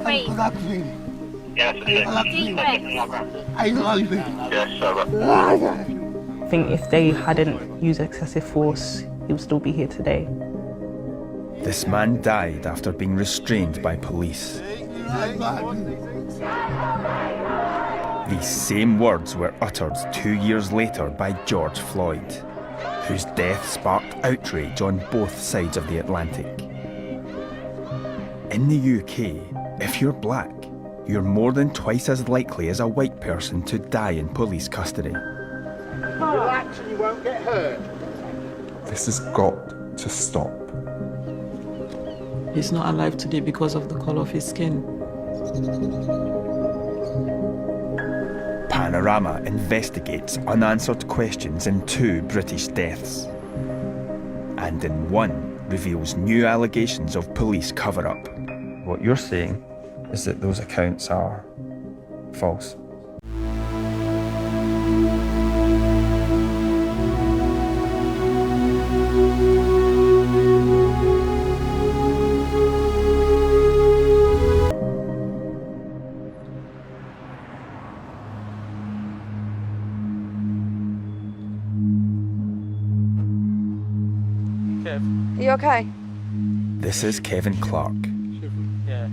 Breathe. Yes, Deep breath. I think if they hadn't used excessive force, he would still be here today. This man died after being restrained by police. These same words were uttered 2 years later by George Floyd, whose death sparked outrage on both sides of the Atlantic. In the UK, if you're black, you're more than twice as likely as a white person to die in police custody. Relax and you won't get hurt. This has got to stop. He's not alive today because of the colour of his skin. Panorama investigates unanswered questions in 2 British deaths, and in one reveals new allegations of police cover-up. What you're saying is that those accounts are false. Kev. Are you okay? This is Kevin Clarke. Yeah.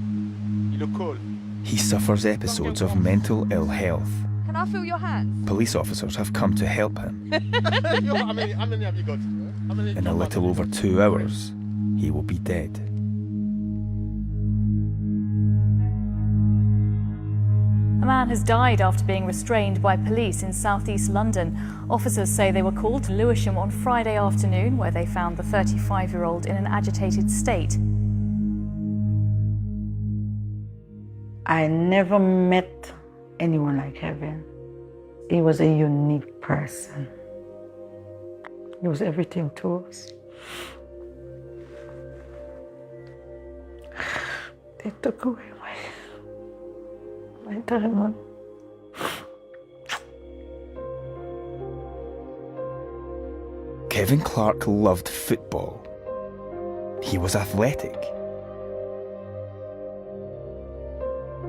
You look cool. He suffers episodes of mental ill health. Can I feel your hands? Police officers have come to help him. How many have you got? In a little over 2 hours, he will be dead. A man has died after being restrained by police in southeast London. Officers say they were called to Lewisham on Friday afternoon, where they found the 35-year-old in an agitated state. I never met anyone like Kevin. He was a unique person. He was everything to us. They took away my diamond. Kevin Clarke loved football. He was athletic.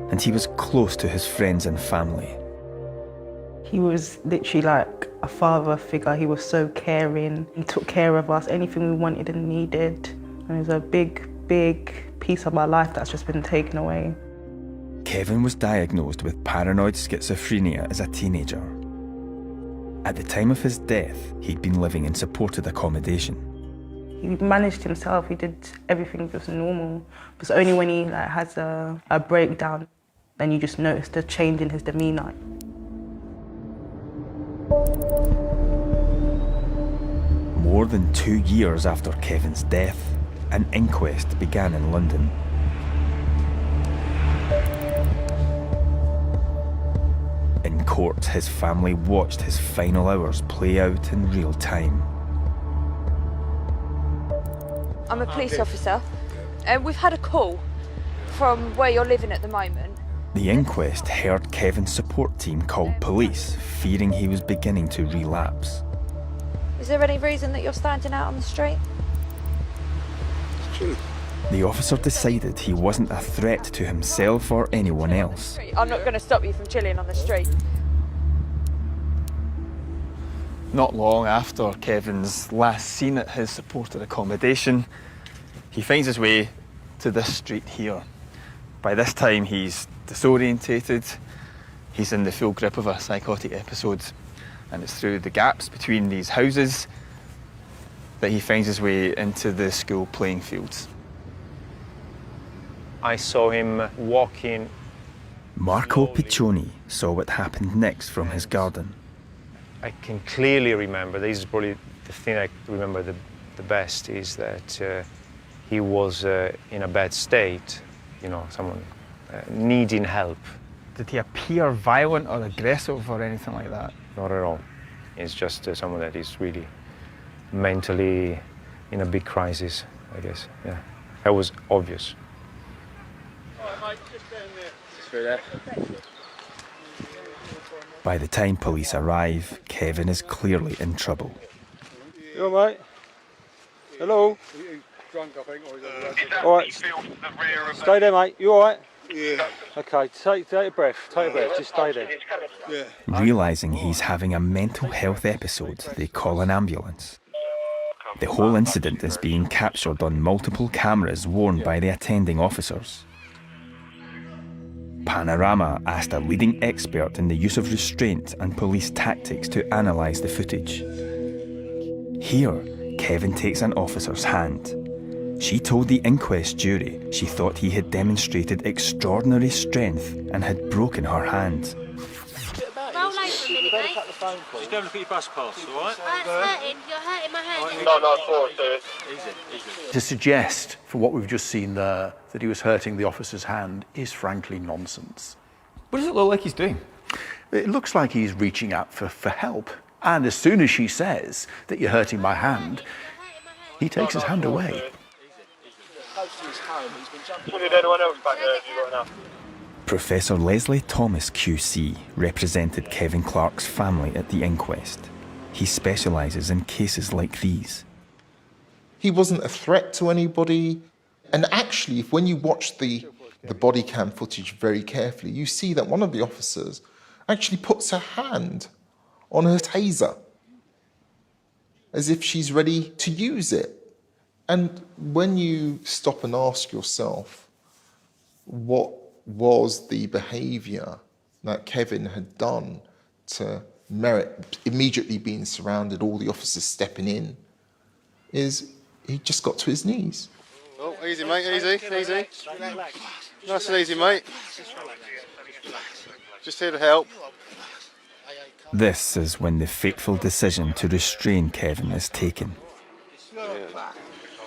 And he was close to his friends and family. He was literally like a father figure. He was so caring. He took care of us, anything we wanted and needed. And it was a big, big piece of our life that's just been taken away. Kevin was diagnosed with paranoid schizophrenia as a teenager. At the time of his death, he'd been living in supported accommodation. He managed himself, he did everything just normal. It was only when he has a breakdown, then you just notice the change in his demeanour. More than 2 years after Kevin's death, an inquest began in London. In court, his family watched his final hours play out in real time. I'm a police officer. We've had a call from where you're living at the moment. The inquest heard Kevin's support team called police, fearing he was beginning to relapse. Is there any reason that you're standing out on the street? It's true. The officer decided he wasn't a threat to himself or anyone else. I'm not going to stop you from chilling on the street. Not long after Kevin's last seen at his supported accommodation, he finds his way to this street here. By this time he's disorientated, he's in the full grip of a psychotic episode, and it's through the gaps between these houses that he finds his way into the school playing fields. I saw him walking. Marco Piccioni saw what happened next from his garden. I can clearly remember, this is probably the thing I remember the best, is that he was in a bad state, someone needing help. Did he appear violent or aggressive or anything like that? Not at all. It's just someone that is really mentally in a big crisis, I guess. Yeah, that was obvious. By the time police arrive, Kevin is clearly in trouble. You all right? Hello? All right. Stay there, mate. You all right? Yeah. Okay, take a breath. Take a breath. Just stay there. Yeah. Realising he's having a mental health episode, they call an ambulance. The whole incident is being captured on multiple cameras worn by the attending officers. Panorama asked a leading expert in the use of restraint and police tactics to analyse the footage. Here, Kevin takes an officer's hand. She told the inquest jury she thought he had demonstrated extraordinary strength and had broken her hand. Roll over a minute, mate. Just go and look at your bus pass, all right? It's hurting. You're hurting my hand. No, of course, Easy. To suggest, for what we've just seen there, that he was hurting the officer's hand is frankly nonsense. What does it look like he's doing? It looks like he's reaching out for help. And as soon as she says that you're hurting my hand, he takes his hand away. Professor Leslie Thomas QC represented Kevin Clarke's family at the inquest. He specialises in cases like these. He wasn't a threat to anybody. And actually, when you watch the body cam footage very carefully, you see that one of the officers actually puts her hand on her taser as if she's ready to use it. And when you stop and ask yourself, what was the behaviour that Kevin had done to merit immediately being surrounded, all the officers stepping in, is he just got to his knees. Oh, easy, mate, easy. Nice and easy, mate. Just here to help. This is when the fateful decision to restrain Kevin is taken.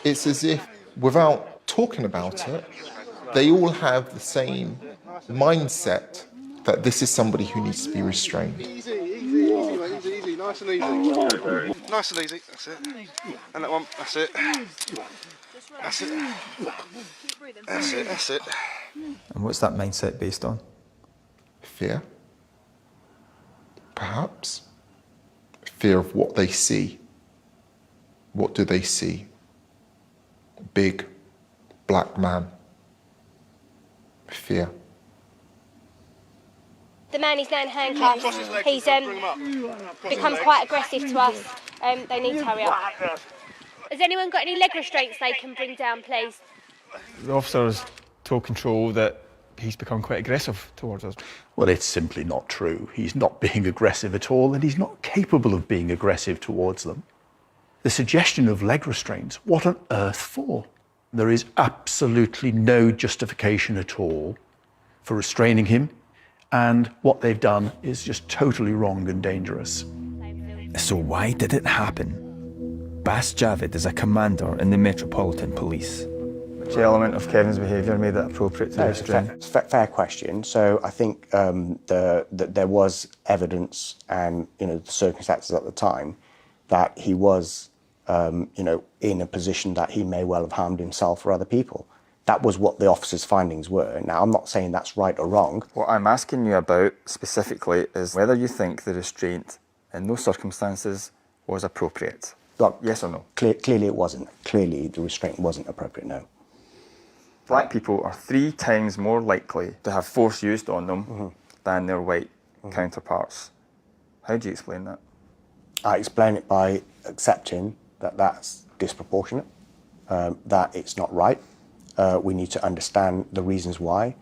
It's as if, without talking about it, they all have the same mindset that this is somebody who needs to be restrained. Easy, mate, easy. Nice and easy. Nice and easy, that's it. And that one, that's it. That's it. That's it. And what's that mindset based on? Fear. Perhaps. Fear of what they see. What do they see? Big, black man. Fear. The man is now in handcuffs. He's become quite aggressive to us. They need to hurry up. Has anyone got any leg restraints they can bring down, please? The officers told control that he's become quite aggressive towards us. Well, it's simply not true. He's not being aggressive at all, and he's not capable of being aggressive towards them. The suggestion of leg restraints, what on earth for? There is absolutely no justification at all for restraining him, and what they've done is just totally wrong and dangerous. So why did it happen? Bas Javid is a commander in the Metropolitan Police. Which element of Kevin's behaviour made it appropriate to restrain? It's a fair question. So I think there was evidence and the circumstances at the time that he was in a position that he may well have harmed himself or other people. That was what the officers' findings were. Now, I'm not saying that's right or wrong. What I'm asking you about specifically is whether you think the restraint in those circumstances was appropriate. Look, yes or no? Clearly it wasn't. Clearly the restraint wasn't appropriate, no. Black people are 3 times more likely to have force used on them than their white counterparts. How do you explain that? I explain it by accepting that that's disproportionate, that it's not right. We need to understand the reasons why.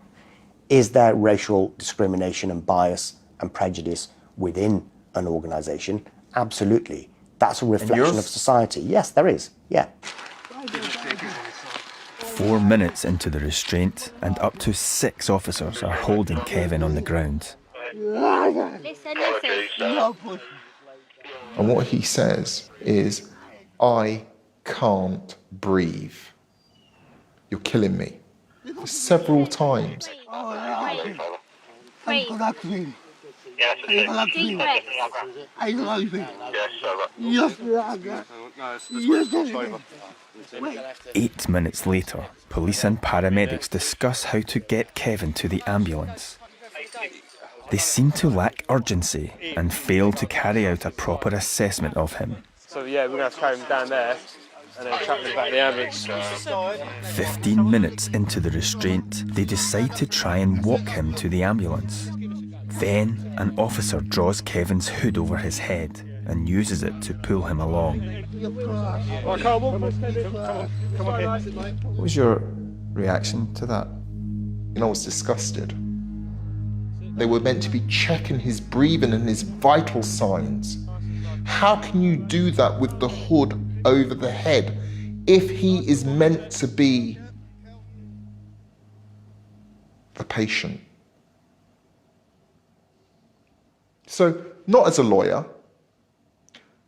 Is there racial discrimination and bias and prejudice within an organisation? Absolutely. That's a reflection of society. Yes, there is. Yeah. 4 minutes into the restraint, and up to 6 officers are holding Kevin on the ground. Listen. And what he says is, I can't breathe. You're killing me. Several times. Breathe. Deep breath. 8 minutes later, police and paramedics discuss how to get Kevin to the ambulance. They seem to lack urgency and fail to carry out a proper assessment of him. So yeah, we're going to have to carry him down there and then chucked me back in the ambulance. 15 minutes into the restraint, they decide to try and walk him to the ambulance. Then, an officer draws Kevin's hood over his head and uses it to pull him along. What was your reaction to that? I was disgusted. They were meant to be checking his breathing and his vital signs. How can you do that with the hood over the head if he is meant to be the patient? So, not as a lawyer,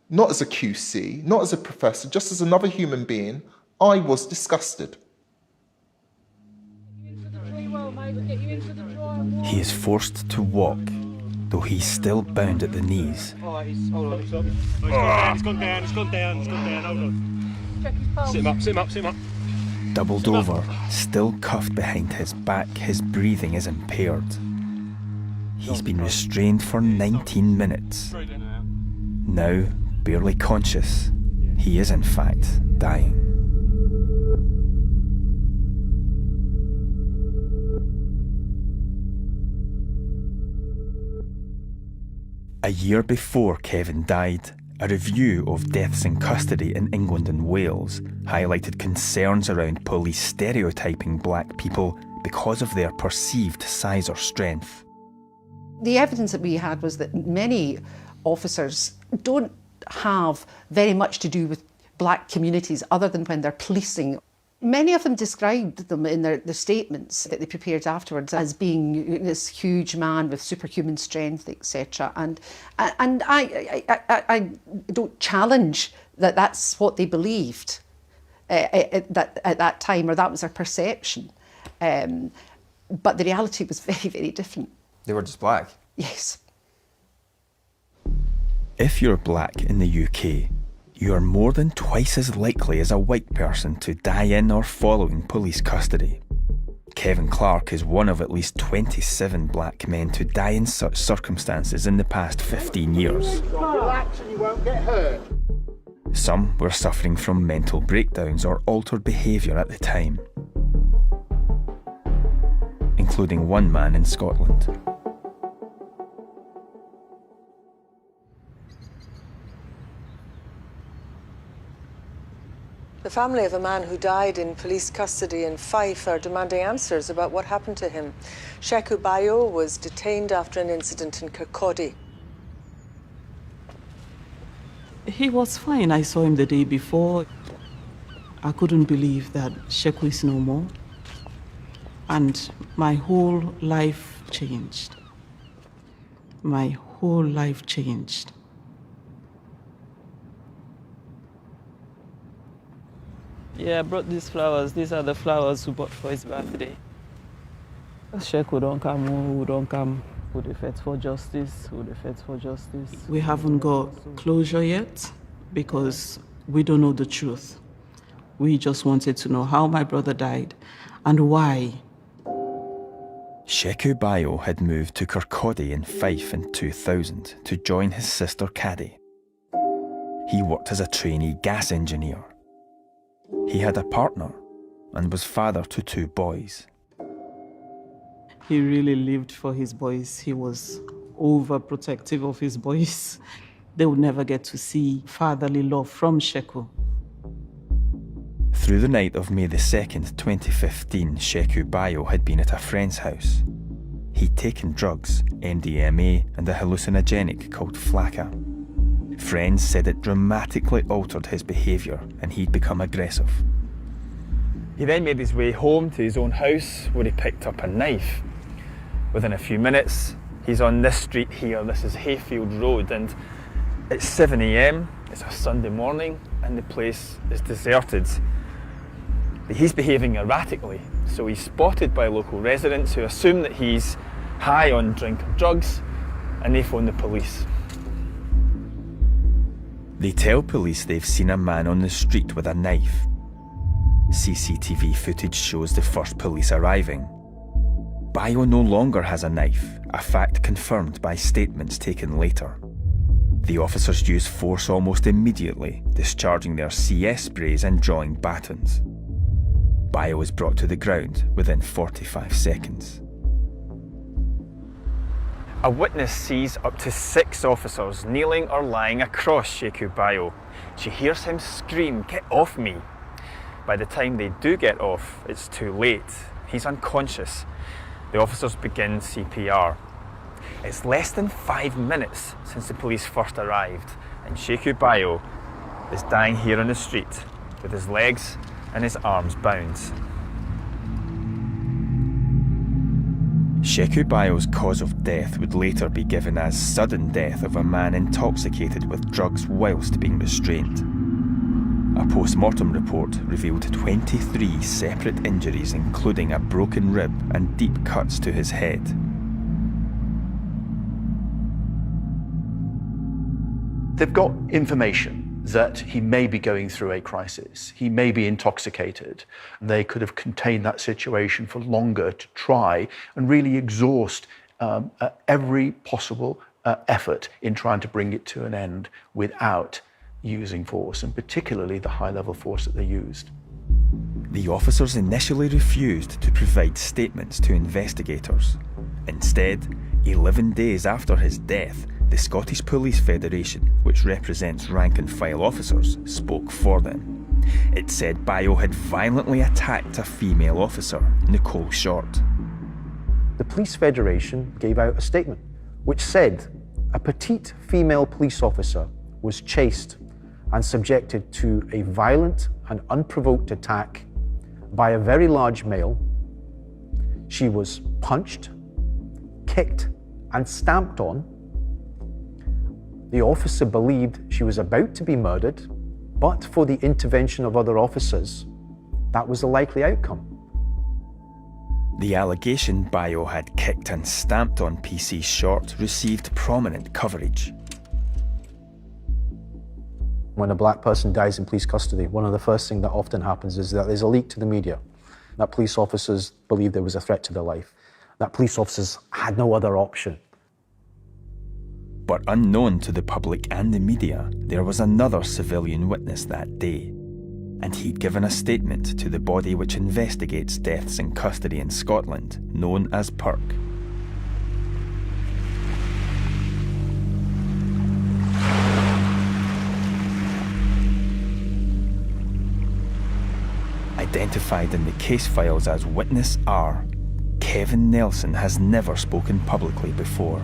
not as a QC, not as a professor, just as another human being, I was disgusted. He is forced to walk, though he's still bound at the knees. He's gone down, hold on. Sit him up. Doubled over, still cuffed behind his back, his breathing is impaired. He's been restrained for 19 minutes. Now, barely conscious, he is in fact dying. A year before Kevin died, a review of deaths in custody in England and Wales highlighted concerns around police stereotyping black people because of their perceived size or strength. The evidence that we had was that many officers don't have very much to do with black communities other than when they're policing. Many of them described them in their statements that they prepared afterwards as being this huge man with superhuman strength, etc. And I don't challenge that that's what they believed at that time, or that was their perception. But the reality was very, very different. They were just black? Yes. If you're black in the UK, you are more than twice as likely as a white person to die in or following police custody. Kevin Clarke is one of at least 27 black men to die in such circumstances in the past 15 years. Relax and you won't get hurt. Some were suffering from mental breakdowns or altered behaviour at the time, including one man in Scotland. The family of a man who died in police custody in Fife are demanding answers about what happened to him. Sheku Bayo was detained after an incident in Kirkcaldy. He was fine. I saw him the day before. I couldn't believe that Sheku is no more. And my whole life changed. My whole life changed. Yeah, I brought these flowers. These are the flowers we bought for his birthday. Sheku don't come, who don't come, who they fight for justice, who they fight for justice. We haven't got closure yet because we don't know the truth. We just wanted to know how my brother died and why. Sheku Bayo had moved to Kirkcaldy in Fife in 2000 to join his sister Caddy. He worked as a trainee gas engineer. He had a partner and was father to 2 boys. He really lived for his boys. He was overprotective of his boys. They would never get to see fatherly love from Sheku. Through the night of May the 2nd, 2015, Sheku Bayo had been at a friend's house. He'd taken drugs, MDMA and a hallucinogenic called flakka. Friends said it dramatically altered his behaviour and he'd become aggressive. He then made his way home to his own house where he picked up a knife. Within a few minutes, he's on this street here. This is Hayfield Road, and it's 7 AM, it's a Sunday morning, and the place is deserted. But he's behaving erratically, so he's spotted by local residents who assume that he's high on drink or drugs, and they phone the police. They tell police they've seen a man on the street with a knife. CCTV footage shows the first police arriving. Bayo no longer has a knife, a fact confirmed by statements taken later. The officers used force almost immediately, discharging their CS sprays and drawing batons. Bayo was brought to the ground within 45 seconds. A witness sees up to 6 officers kneeling or lying across Sheku Bayo. She hears him scream, "Get off me!" By the time they do get off, it's too late. He's unconscious. The officers begin CPR. It's less than 5 minutes since the police first arrived, and Sheku Bayo is dying here on the street with his legs and his arms bound. Sheku Bayo's cause of death would later be given as sudden death of a man intoxicated with drugs whilst being restrained. A post-mortem report revealed 23 separate injuries, including a broken rib and deep cuts to his head. They've got information that he may be going through a crisis. He may be intoxicated. They could have contained that situation for longer to try and really exhaust every possible effort in trying to bring it to an end without using force, and particularly the high-level force that they used. The officers initially refused to provide statements to investigators. Instead, 11 days after his death, the Scottish Police Federation, which represents rank-and-file officers, spoke for them. It said Bayo had violently attacked a female officer, Nicole Short. The Police Federation gave out a statement which said a petite female police officer was chased and subjected to a violent and unprovoked attack by a very large male. She was punched, kicked, and stamped on. The officer believed she was about to be murdered, but for the intervention of other officers, that was the likely outcome. The allegation Bayo had kicked and stamped on PC Short received prominent coverage. When a black person dies in police custody, one of the first things that often happens is that there's a leak to the media, that police officers believed there was a threat to their life, that police officers had no other option. But unknown to the public and the media, there was another civilian witness that day, and he'd given a statement to the body which investigates deaths in custody in Scotland, known as PERC. Identified in the case files as Witness R, Kevin Nelson has never spoken publicly before.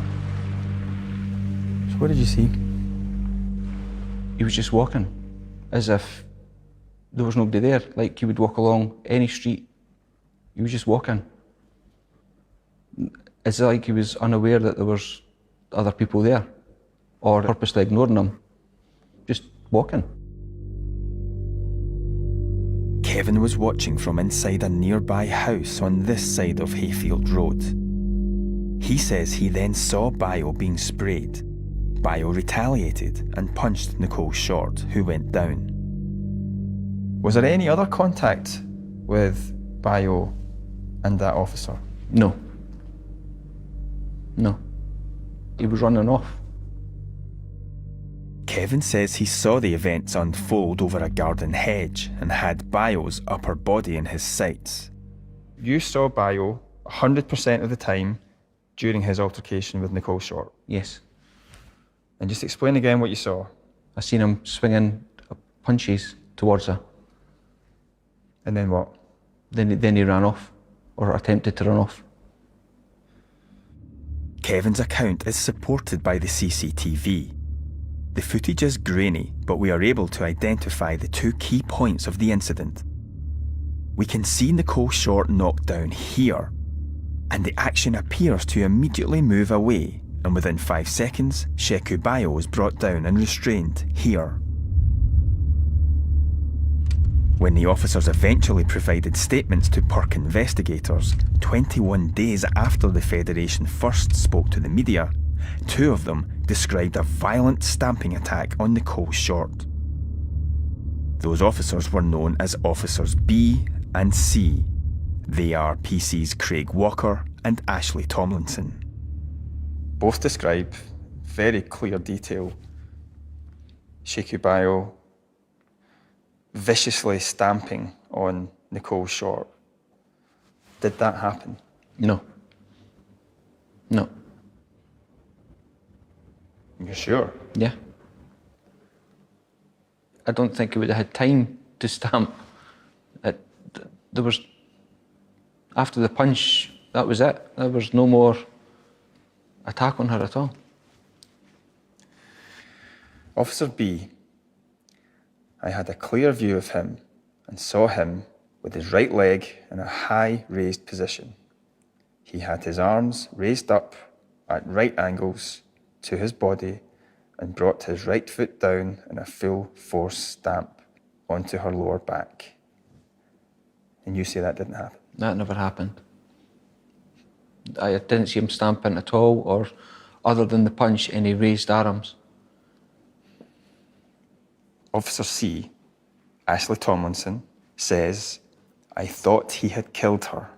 So what did you see? He was just walking, as if there was nobody there. Like he would walk along any street. He was just walking. It's like he was unaware that there was other people there, or purposely ignoring them. Just walking. Kevin was watching from inside a nearby house on this side of Hayfield Road. He says he then saw Bayo being sprayed. Bayo retaliated and punched Nicole Short, who went down. Was there any other contact with Bayo and that officer? No. No. He was running off. Kevin says he saw the events unfold over a garden hedge and had Bayo's upper body in his sights. You saw Bayo 100% of the time during his altercation with Nicole Short? Yes. And just explain again what you saw. I seen him swinging punches towards her. And then what? Then he ran off, or attempted to run off. Kevin's account is supported by the CCTV. The footage is grainy, but we are able to identify the two key points of the incident. We can see Nicole Short knocked down here, and the action appears to immediately move away, and within 5 seconds, Sheku Bayo is brought down and restrained here. When the officers eventually provided statements to PERC investigators, 21 days after the Federation first spoke to the media, 2 of them described a violent stamping attack on Nicole Short. Those officers were known as Officers B and C. They are PC's Craig Walker and Ashley Tomlinson. Both describe very clear detail Sheku Bayo viciously stamping on Nicole Short. Did that happen? No. No. You're sure? Yeah. I don't think he would have had time to stamp. There was, after the punch, that was it. There was no more attack on her at all. Officer B, I had a clear view of him and saw him with his right leg in a high raised position. He had his arms raised up at right angles to his body and brought his right foot down in a full force stamp onto her lower back. And you say that didn't happen? That never happened. I didn't see him stamping at all, or other than the punch, any raised arms. Officer C, Ashley Tomlinson, says, I thought he had killed her.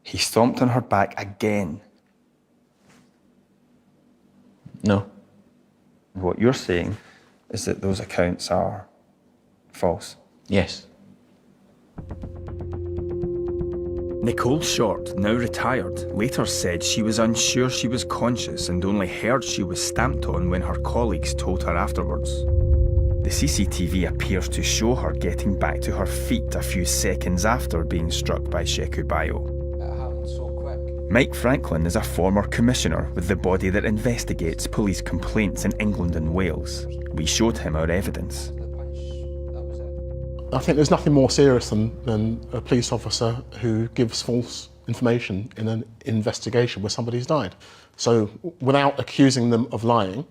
He stomped on her back again. No. What you're saying is that those accounts are false? Yes. Nicole Short, now retired, later said she was unsure she was conscious and only heard she was stamped on when her colleagues told her afterwards. The CCTV appears to show her getting back to her feet a few seconds after being struck by Sheku Bayo. It happened so quick. Mike Franklin is a former commissioner with the body that investigates police complaints in England and Wales. We showed him our evidence. I think there's nothing more serious than a police officer who gives false information in an investigation where somebody's died. So without accusing them of lying,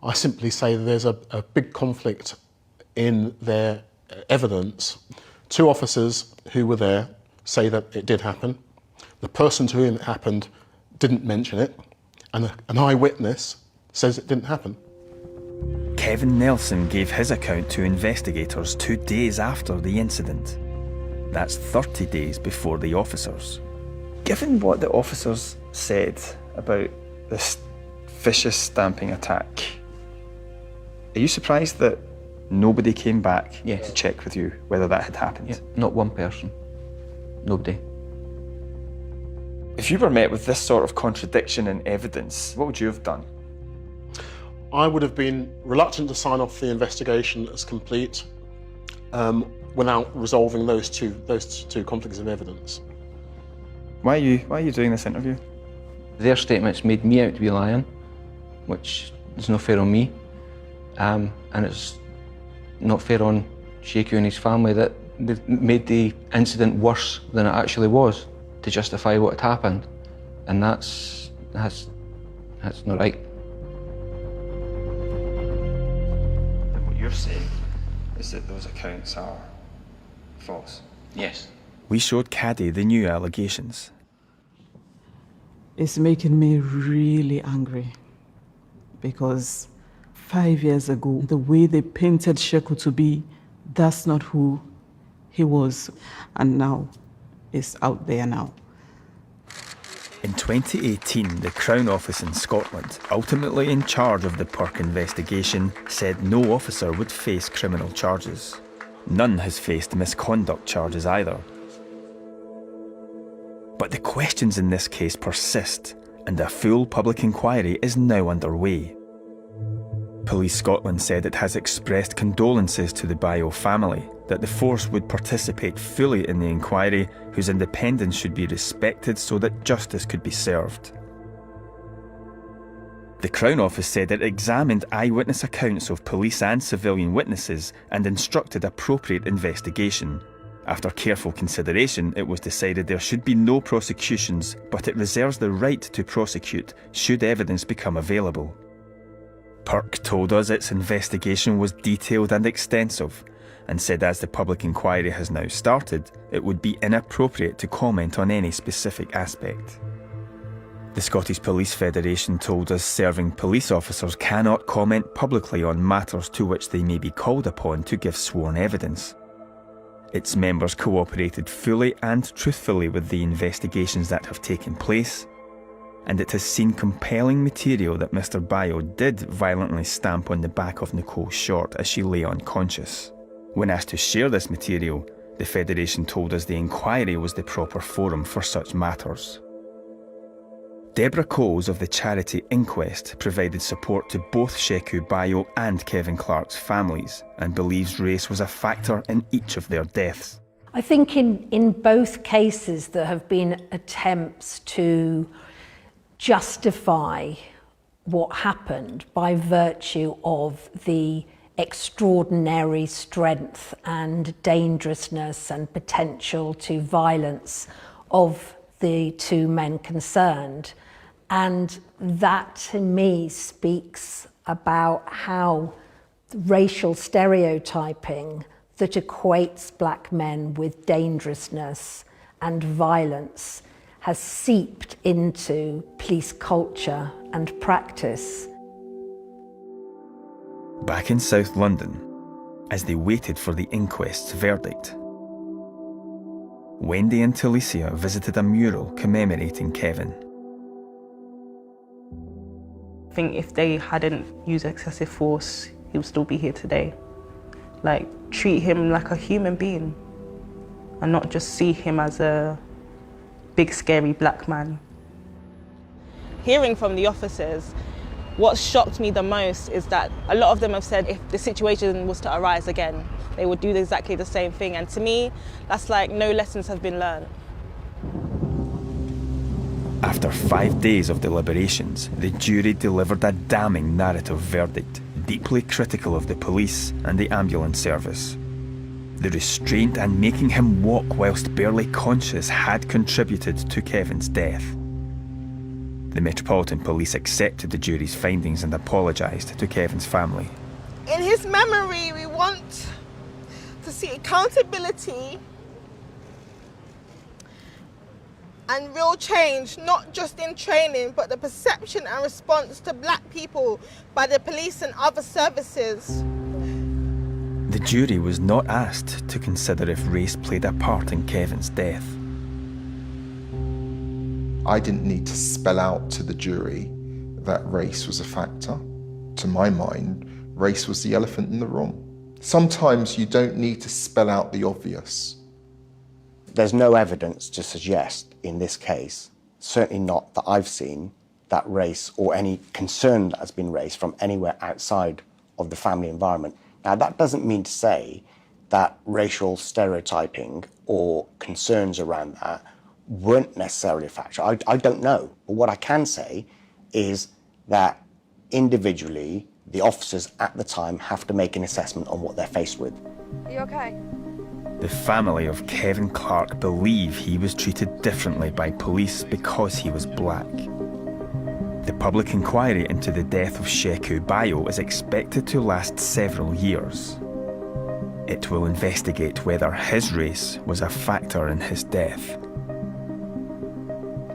I simply say that there's a big conflict in their evidence. Two officers who were there say that it did happen. The person to whom it happened didn't mention it, and an eyewitness says it didn't happen. Kevin Nelson gave his account to investigators 2 days after the incident. That's 30 days before the officers. Given what the officers said about this vicious stamping attack, are you surprised that nobody came back to check with you whether that had happened? Yeah, not one person. Nobody. If you were met with this sort of contradiction in evidence, what would you have done? I would have been reluctant to sign off the investigation as complete without resolving those two conflicts of evidence. Why are you doing this interview? Their statements made me out to be lying, which is not fair on me, and it's not fair on Sheku and his family that they made the incident worse than it actually was to justify what had happened, and that's not right. What you're saying is that those accounts are false? Yes. We showed Caddy the new allegations. It's making me really angry because 5 years ago, the way they painted Sheku to be, that's not who he was. And now it's out there now. In 2018, the Crown Office in Scotland, ultimately in charge of the Perk investigation, said no officer would face criminal charges. None has faced misconduct charges either. But the questions in this case persist, and a full public inquiry is now underway. Police Scotland said it has expressed condolences to the Bayo family, that the force would participate fully in the inquiry, whose independence should be respected so that justice could be served. The Crown Office said it examined eyewitness accounts of police and civilian witnesses and instructed appropriate investigation. After careful consideration, it was decided there should be no prosecutions, but it reserves the right to prosecute should evidence become available. Perk told us its investigation was detailed and extensive, and said as the public inquiry has now started, it would be inappropriate to comment on any specific aspect. The Scottish Police Federation told us serving police officers cannot comment publicly on matters to which they may be called upon to give sworn evidence. Its members cooperated fully and truthfully with the investigations that have taken place, and it has seen compelling material that Mr. Bayo did violently stamp on the back of Nicole Short as she lay unconscious. When asked to share this material, the Federation told us the inquiry was the proper forum for such matters. Deborah Coles of the charity Inquest provided support to both Sheku Bayo and Kevin Clarke's families and believes race was a factor in each of their deaths. I think in both cases there have been attempts to justify what happened by virtue of the extraordinary strength and dangerousness and potential to violence of the two men concerned. And that to me speaks about how racial stereotyping that equates black men with dangerousness and violence has seeped into police culture and practice. Back in South London, as they waited for the inquest's verdict, Wendy and Talicia visited a mural commemorating Kevin. I think if they hadn't used excessive force, he would still be here today. Like, treat him like a human being and not just see him as a big, scary black man. Hearing from the officers, what shocked me the most is that a lot of them have said if the situation was to arise again, they would do exactly the same thing. And to me, that's like no lessons have been learned. After 5 days of deliberations, the jury delivered a damning narrative verdict, deeply critical of the police and the ambulance service. The restraint and making him walk whilst barely conscious had contributed to Kevin's death. The Metropolitan Police accepted the jury's findings and apologised to Kevin's family. In his memory, we want to see accountability and real change, not just in training, but the perception and response to black people by the police and other services. The jury was not asked to consider if race played a part in Kevin's death. I didn't need to spell out to the jury that race was a factor. To my mind, race was the elephant in the room. Sometimes you don't need to spell out the obvious. There's no evidence to suggest in this case, certainly not that I've seen, that race or any concern that has been raised from anywhere outside of the family environment. Now, that doesn't mean to say that racial stereotyping or concerns around that weren't necessarily a factor. I don't know. But what I can say is that individually, the officers at the time have to make an assessment on what they're faced with. Are you okay? The family of Kevin Clarke believe he was treated differently by police because he was black. The public inquiry into the death of Sheku Bayo is expected to last several years. It will investigate whether his race was a factor in his death.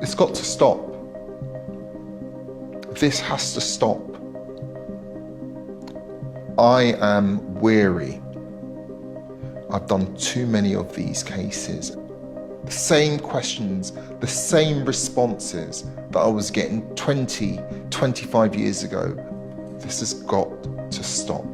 It's got to stop. This has to stop. I am weary. I've done too many of these cases. The same questions, the same responses that I was getting 20, 25 years ago. This has got to stop.